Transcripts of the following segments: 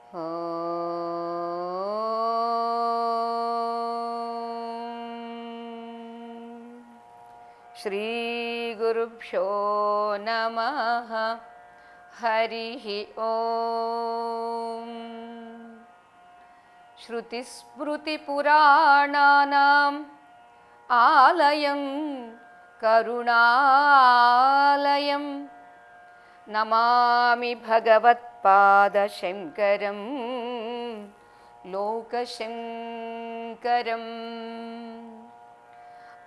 శ్రీ గురుభ్యో నమః. హరి ఓం. శ్రుతిస్మృతిపురాణానాం ఆలయం కరుణాలయం నమామి భగవత్పాదశంకరం లోకశంకరం.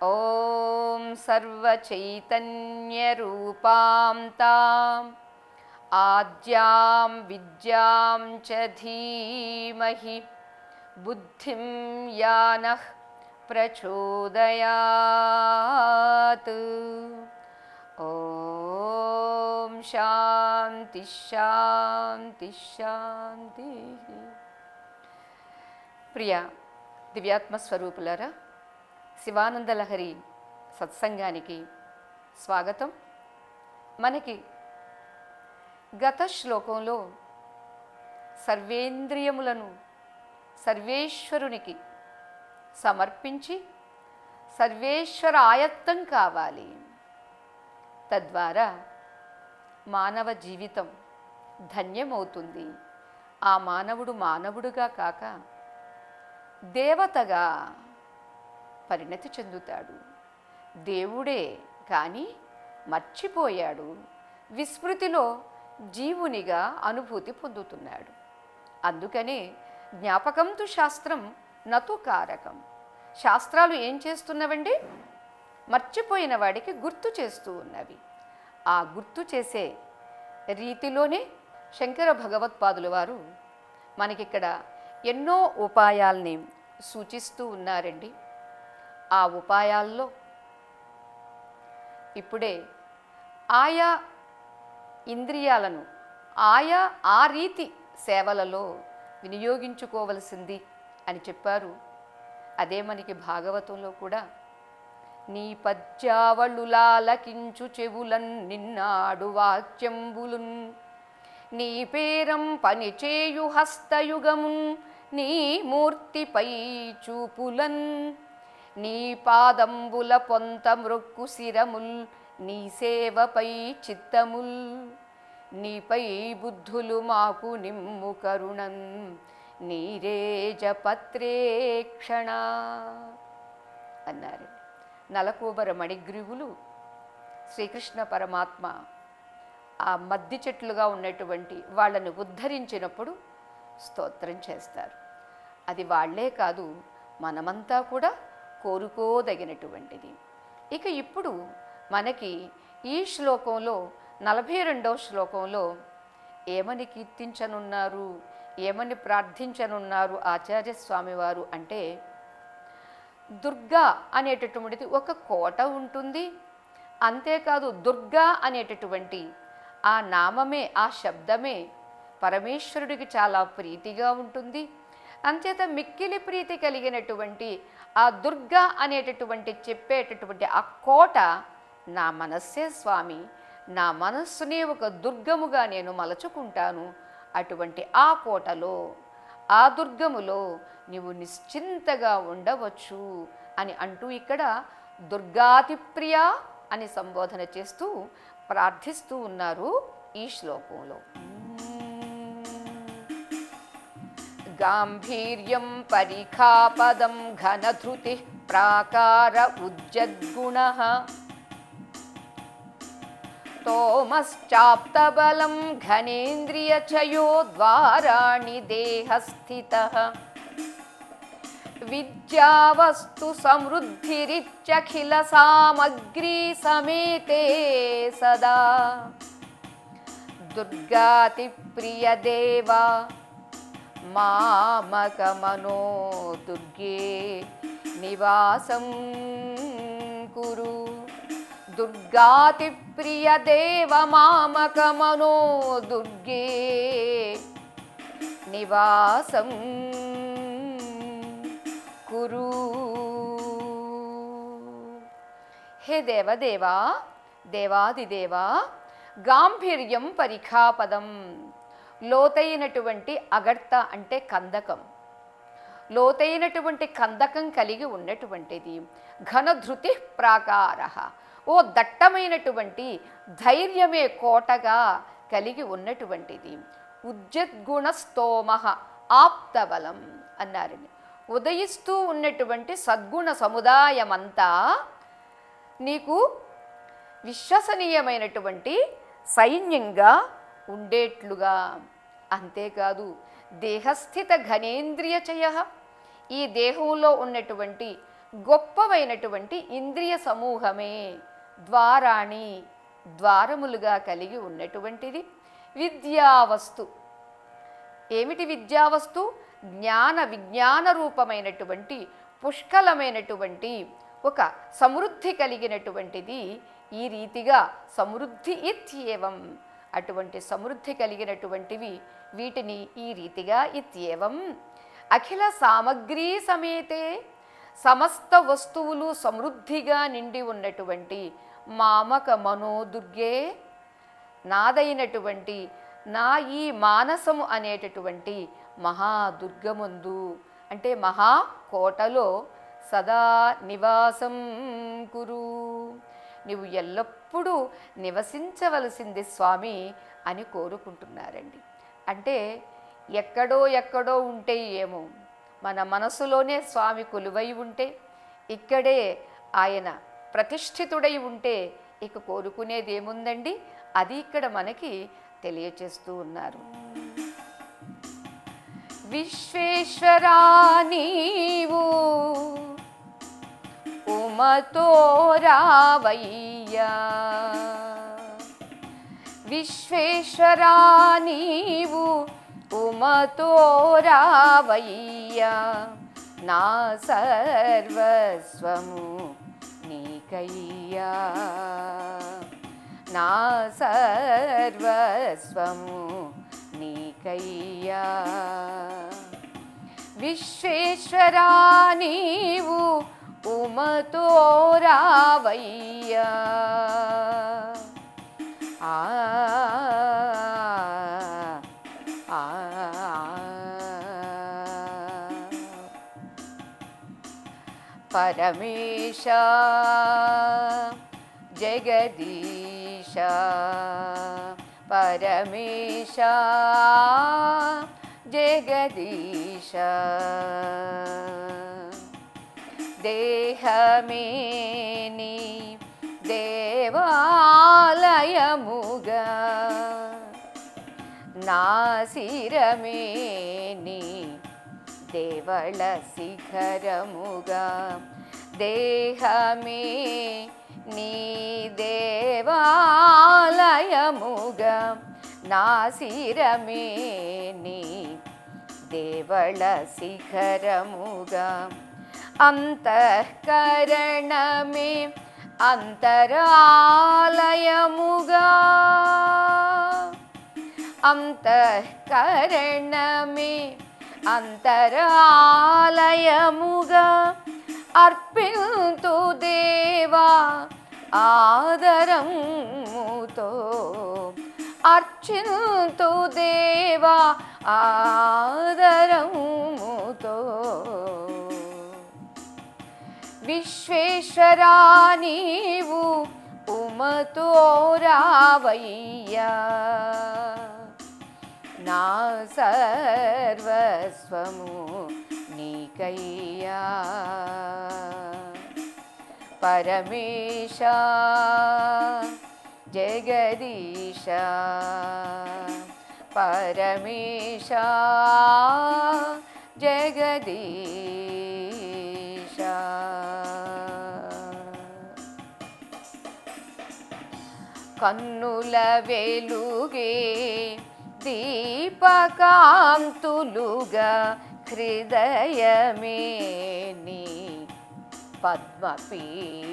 ఓం సర్వచైతన్యరూపాం తాం ఆద్యాం విద్యాం చ ధీమహి బుద్ధిం యానః ప్రచోదయాత్. ఓం శాంతి శాంతి శాంతి. ప్రియ దివ్యాత్మస్వరూపులారా, శివానందలహరి సత్సంగానికి స్వాగతం. మనకి గత శ్లోకంలో సర్వేంద్రియములను సర్వేశ్వరునికి సమర్పించి సర్వేశ్వర ఆయత్తం కావాలి, తద్వారా మానవ జీవితం ధన్యమవుతుంది. ఆ మానవుడు మానవుడుగా కాక దేవతగా పరిణతి చెందుతాడు. దేవుడే కానీ మర్చిపోయాడు, విస్మృతిలో జీవునిగా అనుభూతి పొందుతున్నాడు. అందుకనే జ్ఞాపకం తు శాస్త్రం నతు కారకం. శాస్త్రాలు ఏం చేస్తున్నవండి? మర్చిపోయిన వాడికి గుర్తు చేస్తూ ఉన్నవి. ఆ గుర్తు చేసే రీతిలోనే శంకర భగవత్పాదుల వారు మనకిక్కడ ఎన్నో ఉపాయాల్ని సూచిస్తూ ఉన్నారండి. ఆ ఉపాయాల్లో ఇప్పుడే ఆయా ఇంద్రియాలను ఆ రీతి సేవలలో వినియోగించుకోవలసింది అని చెప్పారు. అదే మనకి భాగవతంలో కూడా నీ పద్యావళులాలకించు చెవులన్ నిన్నాడు వాక్యంబులున్ నీ పేరం పనిచేయు హస్తయుగమున్ నీ మూర్తిపై చూపులన్ నీ పాదంబుల పొంత మ్రొక్కు శిరముల్ నీ సేవపై చిత్తముల్ నీపై బుద్ధులు మాకు నిమ్ము కరుణన్ నీరేజపత్రేక్షణ అన్నారు. నలకూబర మణిగ్రీవులు శ్రీకృష్ణ పరమాత్మ ఆ మద్ది చెట్లుగా ఉన్నటువంటి వాళ్ళను ఉద్ధరించినప్పుడు స్తోత్రం చేస్తారు. అది వాళ్లే కాదు, మనమంతా కూడా కోరుకోదగినటువంటిది. ఇక ఇప్పుడు మనకి ఈ శ్లోకంలో 42వ శ్లోకంలో ఏమని కీర్తించనున్నారు, ఏమని ప్రార్థించనున్నారు ఆచార్యస్వామివారు అంటే, దుర్గా అనేటటువంటిది ఒక కోట ఉంటుంది. అంతేకాదు దుర్గా అనేటటువంటి ఆ నామమే, ఆ శబ్దమే పరమేశ్వరుడికి చాలా ప్రీతిగా ఉంటుంది. అంచేత మిక్కిలి ప్రీతి కలిగినటువంటి ఆ దుర్గా అనేటటువంటి చెప్పేటటువంటి ఆ కోట నా మనస్సే స్వామి, నా మనస్సునే ఒక దుర్గముగా నేను మలచుకుంటాను. అటువంటి ఆ కోటలో, ఆ దుర్గములో నీవు నిశ్చింతగా ఉండవచ్చు అని అంటూ ఇక్కడ దుర్గాతిప్రియ అని సంబోధన చేస్తూ ప్రార్థిస్తూ ఉన్నారు ఈ శ్లోకంలో. గాంభీర్యం పరిఖాపదం ఘనధృతి ప్రాకార ఉజ్జద్గుణః తోమశ్చాప్తబలం ఘనేంద్రియచయో ద్వారాణి దేహస్థితః విద్యావస్తు సమృద్ధిరిత్యఖిల సామగ్రీ సమేతే సదా దుర్గాతిప్రియ దేవా మామకమనో దుర్గే నివాసం కురు. దుర్గాతిప్రియ దేవ మామకమనో దుర్గే నివాసం కురు. హే దేవదేవా, దేవాదిదేవా, గాంభీర్యం పరిఖాపదం, లోతైనటువంటి అగర్త అంటే కందకం, లోతైనటువంటి కందకం కలిగి ఉన్నటువంటిది. ఘనధృతి ప్రాకార, ఓ దట్టమైనటువంటి ధైర్యమే కోటగా కలిగి ఉన్నటువంటిది. ఉజ్జద్గుణ స్తోమ ఆప్తబలం అన్నారండి. ఉదయిస్తూ ఉన్నటువంటి సద్గుణ సముదాయమంతా నీకు విశ్వసనీయమైనటువంటి సైన్యంగా ఉండేట్లుగా. అంతేకాదు దేహస్థిత ఘనేంద్రియచయ, ఈ దేహంలో ఉన్నటువంటి గొప్పవైనటువంటి ఇంద్రియ సమూహమే ద్వారాణి, ద్వారములుగా కలిగి ఉన్నటువంటిది. విద్యావస్తు, ఏమిటి విద్యావస్తు? జ్ఞాన విజ్ఞాన రూపమైనటువంటి పుష్కలమైనటువంటి ఒక సమృద్ధి కలిగినటువంటిది. ఈ రీతిగా సమృద్ధి ఇత్యేవం, అటువంటి సమృద్ధి కలిగినటువంటివి వీటిని ఈ రీతిగా ఇత్యేవం. అఖిల సామగ్రీ సమేతే, సమస్త వస్తువులు సమృద్ధిగా నిండి ఉన్నటువంటి మామక మనోదుర్గే, నాదైనటువంటి నా ఈ మానసము అనేటటువంటి మహాదుర్గమందు అంటే మహాకోటలో సదా నివాసం కురు, నీవు ఎల్లప్పుడూ నివసించవలసింది స్వామి అని కోరుకుంటున్నారండి. అంటే ఎక్కడో ఎక్కడో ఉంటే ఏమో, మన మనసులోనే స్వామి కొలువై ఉంటే, ఇక్కడే ఆయన ప్రతిష్ఠితుడై ఉంటే ఇక కోరుకునేది ఏముందండి? అది ఇక్కడ మనకి తెలియచేస్తూ ఉన్నారు. విశ్వేశ్వరా నీవు ఉమతో రావయ్యా, విశ్వేశ్వరా నీవు ఉమతో రావయ్యా, నా సర్వస్వము నీకయ్యా, నా సర్వస్వము నీకయ్యా. విశ్వేశ్వరా నీవు ఉమతో రావయ్యా. ఆ పరమేశ జగదీశ, పరమేశ జగదీశ, దేహమే నీ దేవాలయముగా, నా శిరమే నీ దేవళ శిఖరముగా, దేహమే నీ దేవాలయముగా, నా శిరమే నీ దేవళ శిఖరముగా, అంతఃకరణమే అంతరాలయముగా, అంతఃకరణమే అంతరాలయముగా, అర్పింతు దేవా ఆదరముతో, అర్చింతు దేవా ఆదరముతో. విశ్వేశ్వరా నీవు ఉమతో రావయ్యా, నా సర్వస్వము నీకయ్యా. పరమేశ జగదీశ, పరమేశ జగదీశ. కన్నుల వెలుగే దీపకాంతులుగా, హృదయమే నీ పద్మపీఠముగా,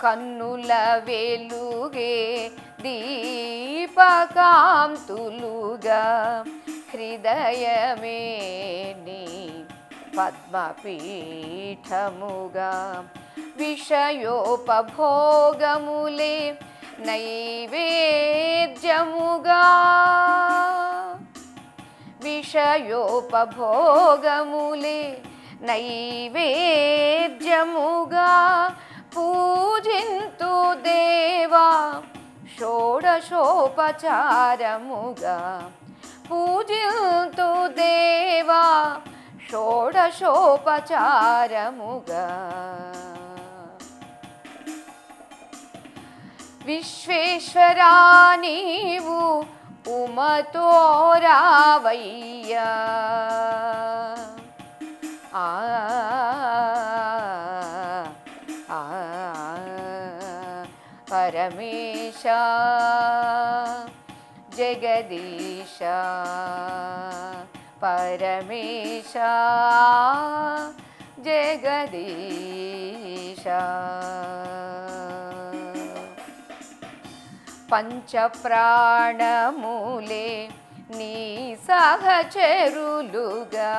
కన్నుల వెలుగే దీపకాంతులుగా, హృదయమే నీ పద్మపీఠముగా, విషయోపభోగములే నైవేద్యముగా విషయోపభోగములే నైవేద్యముగా పూజింతు దేవా షోడశోపచారముగా పూజింతు దేవా షోడశోపచారముగా విశ్వేశ్వరా నీవు ఉమతో రావయ్యా ఆ పరమేశ జగదీశ పరమేశ జగదీశ పంచప్రాణములే నీ సహచరులుగా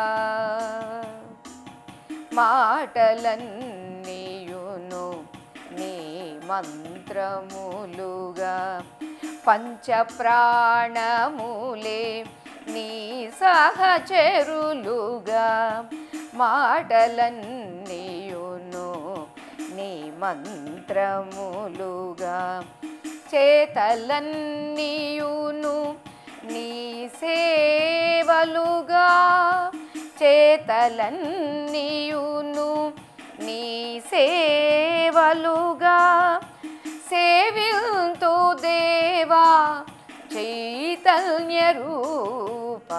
మాటలన్నీయును నీ మంత్రములుగా పంచప్రాణములే నీ సహచరులుగా మాటలన్నీయును నీ మంత్రములుగా చేతలన్నీయును నీ సేవలుగా చేతలన్నీయును నీ సేవలుగా సేవింతు దేవా చైతన్య రూప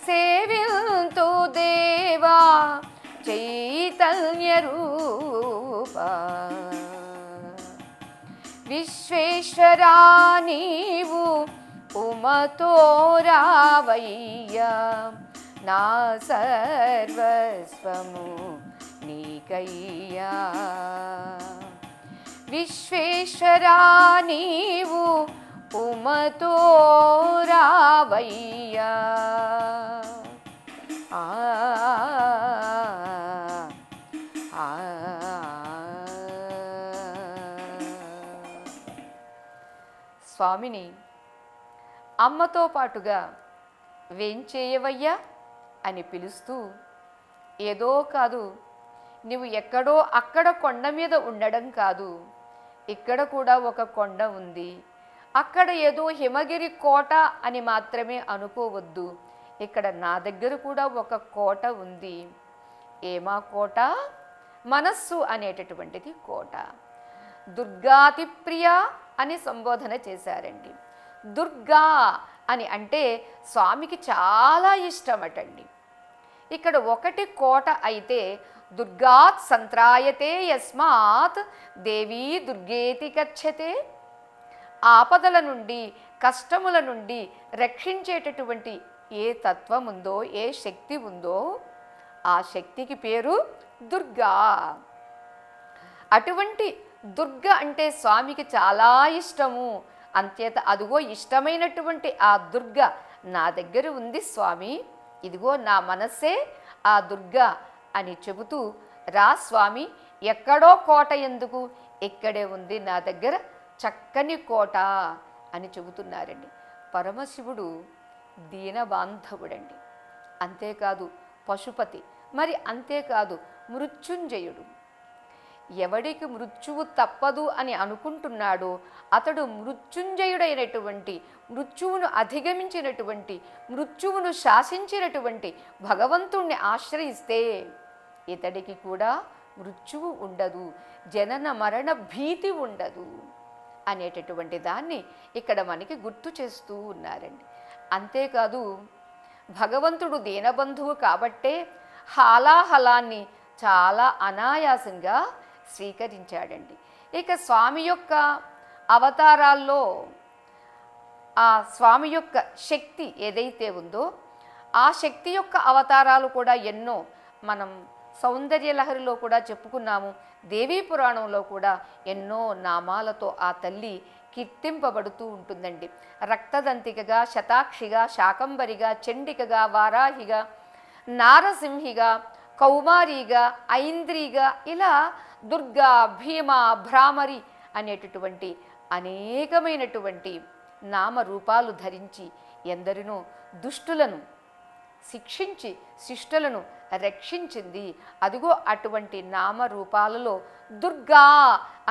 సేవింతు దేవా చైతన్య రూప విశ్వేశ్వరా నీవు ఉమతో రావయ్యా నా సర్వస్వము నీకయ్యా విశ్వేశ్వరా నీవు ఉమతో రావయ్యా ఆ స్వామిని అమ్మతో పాటుగా వేంచేయవయ్యా అని పిలుస్తూ, ఏదో కాదు, నువ్వు ఎక్కడో అక్కడ కొండ మీద ఉండడం కాదు, ఇక్కడ కూడా ఒక కొండ ఉంది, అక్కడ ఏదో హిమగిరి కోట అని మాత్రమే అనుకోవద్దు, ఇక్కడ నా దగ్గర కూడా ఒక కోట ఉంది. ఏమా కోట? మనస్సు అనేటటువంటిది కోట. దుర్గాతి ప్రియ అని సంబోధన చేశారండి. దుర్గా అని అంటే స్వామికి చాలా ఇష్టమటండి. ఇక్కడ ఒకటి కోట అయితే దుర్గాత్ సంత్రాయతే యస్మాత్ దేవీ దుర్గేతి గచ్చతే, ఆపదల నుండి కష్టముల నుండి రక్షించేటటువంటి ఏ తత్వం ఉందో, ఏ శక్తి ఉందో ఆ శక్తికి పేరు దుర్గా. అటువంటి దుర్గ అంటే స్వామికి చాలా ఇష్టము. అంచేత అదిగో ఇష్టమైనటువంటి ఆ దుర్గ నా దగ్గర ఉంది స్వామి, ఇదిగో నా మనస్సే ఆ దుర్గ అని చెబుతూ, రా స్వామి, ఎక్కడో కోట ఎందుకు, ఇక్కడే ఉంది నా దగ్గర చక్కని కోట అని చెబుతున్నారండి. పరమశివుడు దీనబాంధవుడండి, అంతేకాదు పశుపతి, మరి అంతేకాదు మృత్యుంజయుడు. ఎవడికి మృత్యువు తప్పదు అని అనుకుంటున్నాడో అతడు మృత్యుంజయుడైనటువంటి, మృత్యువును అధిగమించినటువంటి, మృత్యువును శాసించినటువంటి భగవంతుణ్ణి ఆశ్రయిస్తే ఇతడికి కూడా మృత్యువు ఉండదు, జనన మరణ భీతి ఉండదు అనేటటువంటి దాన్ని ఇక్కడ మనకి గుర్తు చేస్తూ ఉన్నారండి. అంతేకాదు భగవంతుడు దీనబంధువు కాబట్టే హాలాహలాన్ని చాలా అనాయాసంగా స్వీకరించాడండి. ఇక స్వామి యొక్క అవతారాల్లో ఆ స్వామి యొక్క శక్తి ఏదైతే ఉందో ఆ శక్తి యొక్క అవతారాలు కూడా ఎన్నో. మనం సౌందర్యలహరిలో కూడా చెప్పుకున్నాము, దేవీ పురాణంలో కూడా ఎన్నో నామాలతో ఆ తల్లి కీర్తింపబడుతూ ఉంటుందండి. రక్తదంతికగా, శతాక్షిగా, శాకంబరిగా, చండికగా, వారాహిగా, నారసింహిగా, కౌమారిగా, ఐంద్రిగా, ఇలా దుర్గా, భీమ, భ్రామరి అనేటటువంటి అనేకమైనటువంటి నామరూపాలు ధరించి ఎందరినో దుష్టులను శిక్షించి శిష్టులను రక్షించింది. అదిగో అటువంటి నామరూపాలలో దుర్గా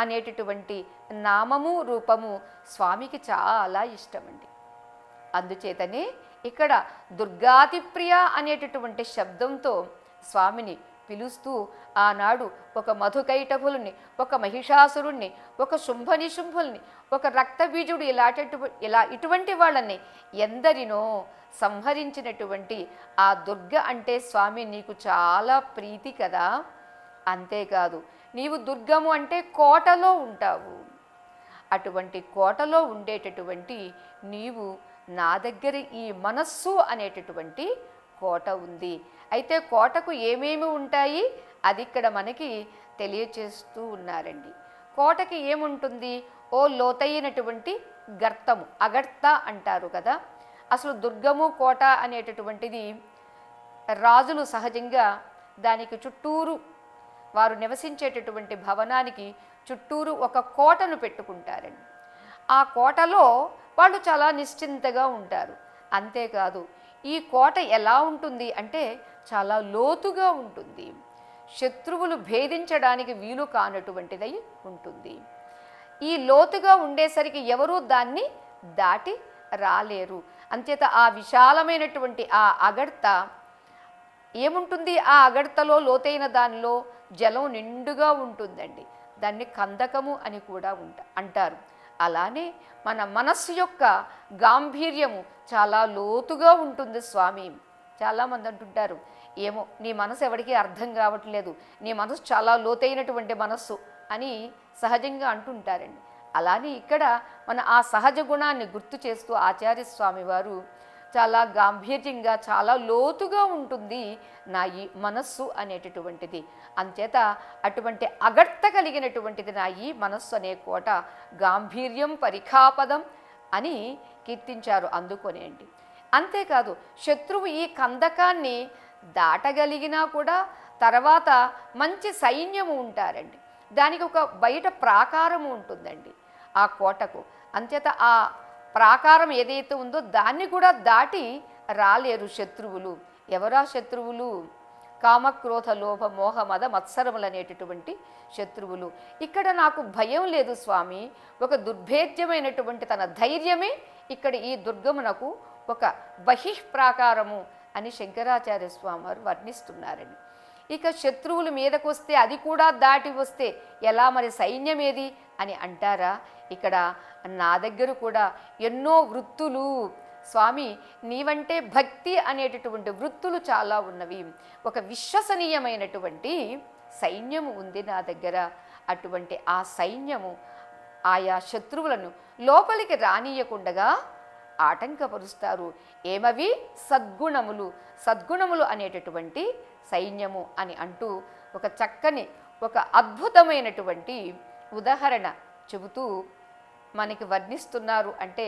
అనేటటువంటి నామము రూపము స్వామికి చాలా ఇష్టమండి. అందుచేతనే ఇక్కడ దుర్గాతిప్రియ అనేటటువంటి శబ్దంతో స్వామిని పిలుస్తూ ఆనాడు ఒక మధుకైటభుల్ని, ఒక మహిషాసురుణ్ణి, ఒక శుంభనిశుంభుల్ని, ఒక రక్తబీజుడు ఇటువంటి వాళ్ళని ఎందరినో సంహరించినటువంటి ఆ దుర్గ అంటే స్వామి నీకు చాలా ప్రీతి కదా. అంతేకాదు నీవు దుర్గము అంటే కోటలో ఉంటావు. అటువంటి కోటలో ఉండేటటువంటి నీవు నా దగ్గర ఈ మనస్సు అనేటటువంటి కోట ఉంది. అయితే కోటకు ఏమేమి ఉంటాయి అది ఇక్కడ మనకి తెలియచేస్తూ ఉన్నారండి. కోటకి ఏముంటుంది? ఓ లోతైనటువంటి గర్తము, అగర్త అంటారు కదా. అసలు దుర్గము కోట అనేటటువంటిది రాజులు సహజంగా దానికి చుట్టూరు వారు నివసించేటటువంటి భవనానికి చుట్టూరు ఒక కోటను పెట్టుకుంటారండి. ఆ కోటలో వాళ్ళు చాలా నిశ్చింతగా ఉంటారు. అంతేకాదు ఈ కోట ఎలా ఉంటుంది అంటే చాలా లోతుగా ఉంటుంది. శత్రువులు భేదించడానికి వీలు కానటువంటిదై ఉంటుంది. ఈ లోతుగా ఉండేసరికి ఎవరూ దాన్ని దాటి రాలేరు. అంచేత ఆ విశాలమైనటువంటి ఆ అగర్త ఏముంటుంది? ఆ అగర్తలో లోతైన దానిలో జలం నిండుగా ఉంటుందండి. దాన్ని కందకము అని కూడా అంటారు. అలానే మన మనస్సు యొక్క గాంభీర్యము చాలా లోతుగా ఉంటుంది స్వామి. చాలామంది అంటుంటారు, ఏమో నీ మనసు ఎవరికీ అర్థం కావట్లేదు, నీ మనసు చాలా లోతైనటువంటి మనస్సు అని సహజంగా అంటుంటారండి. అలానే ఇక్కడ మన ఆ సహజ గుణాన్ని గుర్తు చేస్తూ ఆచార్యస్వామి వారు చాలా గాంభీర్యంగా చాలా లోతుగా ఉంటుంది నా ఈ మనస్సు అనేటటువంటిది. అంచేత అటువంటి అగర్త కలిగినటువంటిది నా ఈ మనస్సు అనే కోట, గాంభీర్యం పరిఖాపదం అని కీర్తించారు. అందుకొనేంటి. అంతేకాదు శత్రువు ఈ కందకాన్ని దాటగలిగినా కూడా తర్వాత మంచి సైన్యము ఉంటారండి. దానికి ఒక బయట ప్రాకారము ఉంటుందండి ఆ కోటకు. అంచేత ఆ ప్రాకారం ఏదైతే ఉందో దాన్ని కూడా దాటి రాలేరు శత్రువులు. ఎవరా శత్రువులు? కామక్రోధ లోభ మోహ మద మత్సరములు అనేటటువంటి శత్రువులు. ఇక్కడ నాకు భయం లేదు స్వామి, ఒక దుర్భేద్యమైనటువంటి తన ధైర్యమే ఇక్కడ ఈ దుర్గమునకు ఒక బహిఃప్రాకారము అని శంకరాచార్య స్వామి వారు వర్ణిస్తున్నారండి. ఇక శత్రువుల మీదకు వస్తే అది కూడా దాటి వస్తే ఎలా మరి సైన్యం ఏది అని అంటారా? ఇక్కడ నా దగ్గర కూడా ఎన్నో వృత్తులు స్వామి, నీవంటే భక్తి అనేటటువంటి వృత్తులు చాలా ఉన్నవి. ఒక విశ్వసనీయమైనటువంటి సైన్యము ఉంది నా దగ్గర. అటువంటి ఆ సైన్యము ఆయా శత్రువులను లోపలికి రానియకుండగా ఆటంకపరుస్తారు. ఏమవి? సద్గుణములు. సద్గుణములు అనేటటువంటి సైన్యము అని అంటూ ఒక చక్కని ఒక అద్భుతమైనటువంటి ఉదాహరణ చెబుతూ మనకి వర్ణిస్తున్నారు. అంటే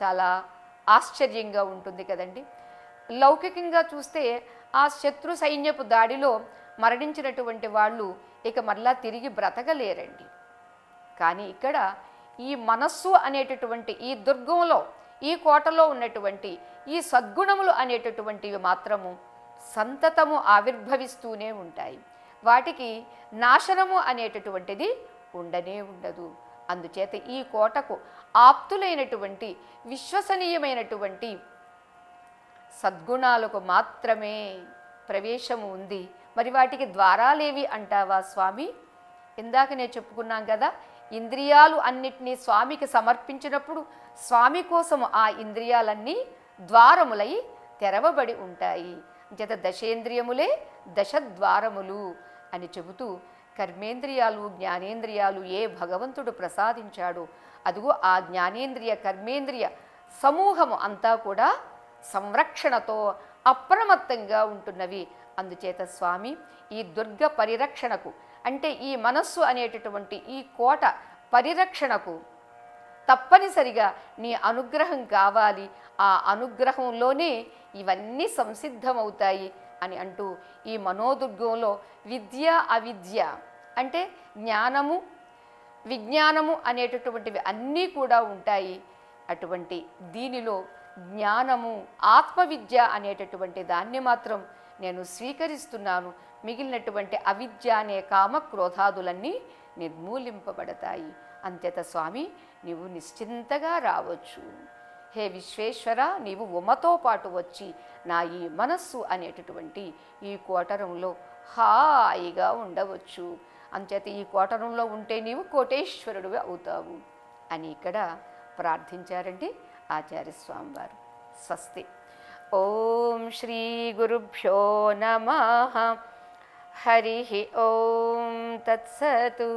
చాలా ఆశ్చర్యంగా ఉంటుంది కదండి. లౌకికంగా చూస్తే ఆ శత్రు సైన్యపు దాడిలో మరణించినటువంటి వాళ్ళు ఇక మరలా తిరిగి బ్రతకలేరండి. కానీ ఇక్కడ ఈ మనస్సు అనేటటువంటి ఈ దుర్గంలో, ఈ కోటలో ఉన్నటువంటి ఈ సద్గుణములు అనేటటువంటివి మాత్రము సంతతము ఆవిర్భవిస్తూనే ఉంటాయి. వాటికి నాశనము అనేటటువంటిది ఉండనే ఉండదు. అందుచేత ఈ కోటకు ఆప్తులైనటువంటి విశ్వసనీయమైనటువంటి సద్గుణాలకు మాత్రమే ప్రవేశము ఉంది. మరి వాటికి ద్వారాలేవి అంటావా స్వామి? ఇందాక నేను చెప్పుకున్నాం కదా, ఇంద్రియాలు అన్నిటినీ స్వామికి సమర్పించినప్పుడు స్వామి కోసము ఆ ఇంద్రియాలన్నీ ద్వారములై తెరవబడి ఉంటాయి. చేత దశేంద్రియములే దశద్వారములు అని చెబుతూ కర్మేంద్రియాలు జ్ఞానేంద్రియాలు ఏ భగవంతుడు ప్రసాదించాడో అదిగో ఆ జ్ఞానేంద్రియ కర్మేంద్రియ సమూహము అంతా కూడా సంరక్షణతో అప్రమత్తంగా ఉంటున్నవి. అందుచేత స్వామి ఈ దుర్గ పరిరక్షణకు, అంటే ఈ మనస్సు అనేటటువంటి ఈ కోట పరిరక్షణకు తప్పనిసరిగా నీ అనుగ్రహం కావాలి. ఆ అనుగ్రహంలోనే ఇవన్నీ సంసిద్ధమవుతాయి అని అంటూ ఈ మనోదుర్గంలో విద్య అవిద్య అంటే జ్ఞానము విజ్ఞానము అనేటటువంటివి అన్నీ కూడా ఉంటాయి. అటువంటి దీనిలో జ్ఞానము, ఆత్మవిద్య అనేటటువంటి దాన్ని మాత్రం నేను స్వీకరిస్తున్నాను. మిగిలినటువంటి అవిద్య అనే కామ క్రోధాదులన్నీ నిర్మూలింపబడతాయి. అంతేత స్వామి నీవు నిశ్చింతగా రావచ్చు. హే విశ్వేశ్వర, నీవు ఉమతో పాటు వచ్చి నా ఈ మనస్సు అనేటటువంటి ఈ కోటరంలో హాయిగా ఉండవచ్చు. అంచేత ఈ కోటరంలో ఉంటే నీవు కోటేశ్వరుడు అవుతావు అని ఇక్కడ ప్రార్థించారండి ఆచార్యస్వామి వారు. స్వస్తి. ఓం శ్రీ గురుభ్యో నమః. హరి ఓం తత్సతు.